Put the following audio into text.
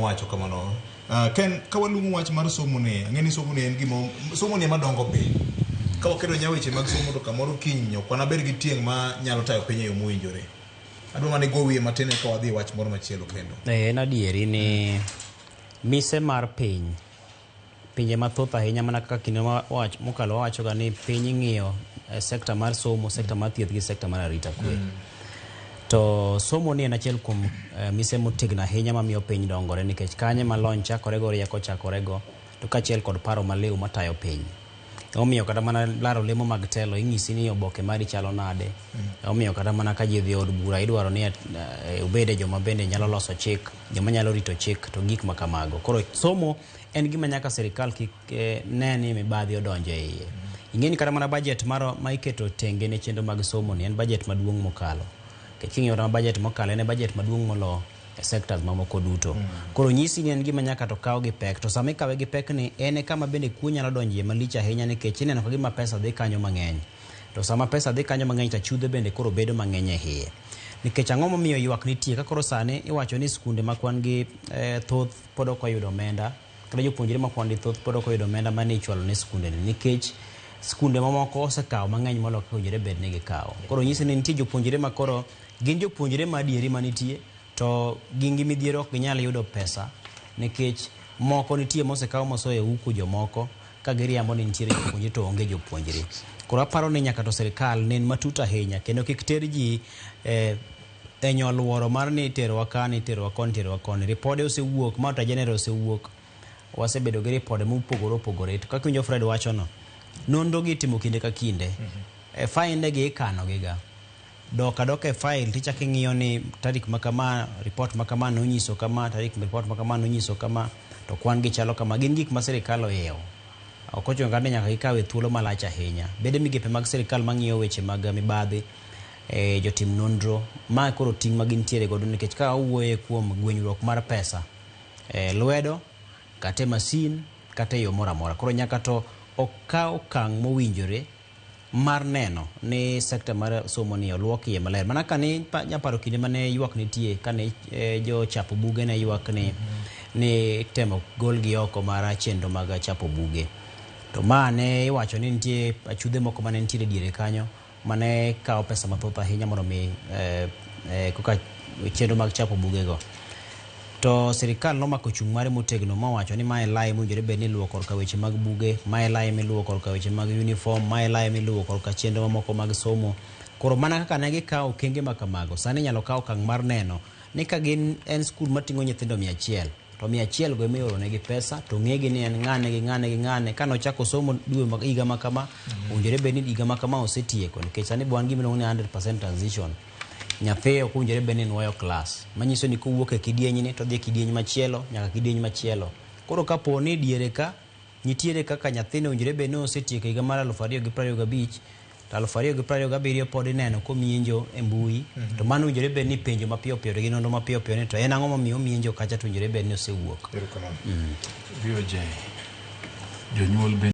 mowacho kamano. Ken kawaluongo wach mar somo ne, ang'eni somo ne en gimo somo ne madongo piny. Ka wakedo nyaweche mag somo to kamoro kiny ok wanabed gi tieng' ma nyalo tayo piny e yo mowinjore. Adwa mane go wiye matin ka wadhi wach moro machielo kendo. En adieri ni mise mar piny pinje mathoth ahinya mana kaka kinde mokalo wacho ga ni piny ing'iyo sekta mar somo, sekta mar thieth gi sekta mar arita kwe. To somo ni en achiel kuom mise motegno ahinya mamiyo piny dongore nikech kanye ma lony chakorego, rieko chakorego, to kaachiel kod paro maliw matayo piny. Omiyo kata mana laro lemo mag telo ing'isi ni oboke mari chalo nade. Omiyo kata mana ka ji dhi od bura idwaro ni ubede joma bende nyalo loso chik, joma nyalo rito chik to gik ma kamago. Koro somo en gima nyaka sirikal kik ne ni mibadhi odonje iye. Ing'eni kata mana budget ma iketo tenge ne chenro mag somo ni en budget maduong' mokalo. King'iyo kata budget mokalo en budget maduong' molo e sectors mamoko duto. Koro nyisi ni en gima nyaka to kaw gi pek, to sama ikawe gi pek ni en kama bende kuo nyalo donje malich ahinya nikech ineno ka gima pesa dhi kanyo mang'eny. To sama pesa dhi kanyo mang'eny to chudhe bende koro bedo mang'eny e iye. Nikech ang'o momiyo ywak nitie ka koro sani iwacho ni skunde ma kwan gi thoth pod ok oyudo omenda, kata jopuonjre ma kwan gi thoth pod ok oyudo omenda mane ichwalo ne skunde ni nikech skunde mamoko osekawo mang'eny molo kaka owinjore bed ni gikawo. Koro nyisi ni nitie jopuonjre ma koro gin jopuonjre ma adieri manitie to gin gi midhiero ok ginyal yudo pesa nikech moko nitie mosekawo moso e uku jomoko ka giriambo ni nitiere jopuonjre to onge jopuonjre. Koro aparo ni nyaka to sirikal nen matut ahinya kendo kik ter ji e nyoluoro mar ni terowa kani, terowa koni, terowa koni. Ripode osewuok, Mauta General osewuok, wasebedo gi ripode mopogore opogore. To kaka winjo Fred wachono, nonro gi timo kinde ka kinde. Fainde gi ikano giga. Doka e file tichaki ng'iyo ni tarik makama, report makama nonyiso kama, tarik report makama nonyiso kama, to kwan gi chalo kama. Gin gik ma sirikal oyewo. Ok ochuno ngani nyaka ikawe thuolo malach ahinya. Bede migepe mag sirikal mang'iyo weche mag mibadhi, jotim nonro, ma koro ting' ma gintiere godo nikech ka owuoye kuom gwenyruok mar pesa, lwedo, kata masin, kata yo moro amora. Koro nyaka to okaw okang' mowinjore mar neno ni sekta mar somo ni oluokie maler. Mana kani nyaparo kinde mane ywak nitie kane jo chapo buge ne ywak ni temo gol gi oko mar chenro mag chapo buge. To mane iwacho ni nitie achudhe moko mane nitie diere kanyo mane kawo pesa mathoth ahinya mondo mi koka chenro mag chapo buge go. To sirikal nomako chung' mare motegno mawacho ni mae lai mowinjore bed ni luwo korka weche mag buge, mae lai miluwo korka weche mag uniform, mae lai miluwo korka chenro mamoko mag somo. Koro mana kaka ne gikawo okenge ma kamago, sani nyalo kawo okang' mar neno ni ka en skul mating'o nyithindo 100, to 100 go imioro negi pesa, to ng'egi ni en ng'ane gi ng'ane gi ng'ane. Ka nochako somo higa ma kama, owinjore bed ni higa ma kama osetieko nikech sani bwan gima iluongo ni 100% transition. Nyathi ok owinjore bed ni nuoyo klas, manyiso ni kowuok e kidieny ni to dhi e kidieny machielo nyaka kidieny machielo. Koro kapo ni diere ka nitiere kaka nyathino owinjore bed ni osetieko higa mar 2025 to 2027 pod ineno komienjo e mbui, to mano owinjore bed ni penjo mapiyo piyo gi nonro mapiyo piyo ni to en ang'o momiyo omienjo kacha to owinjore bed ni osewuok. Erokamano. VOJ jonyuol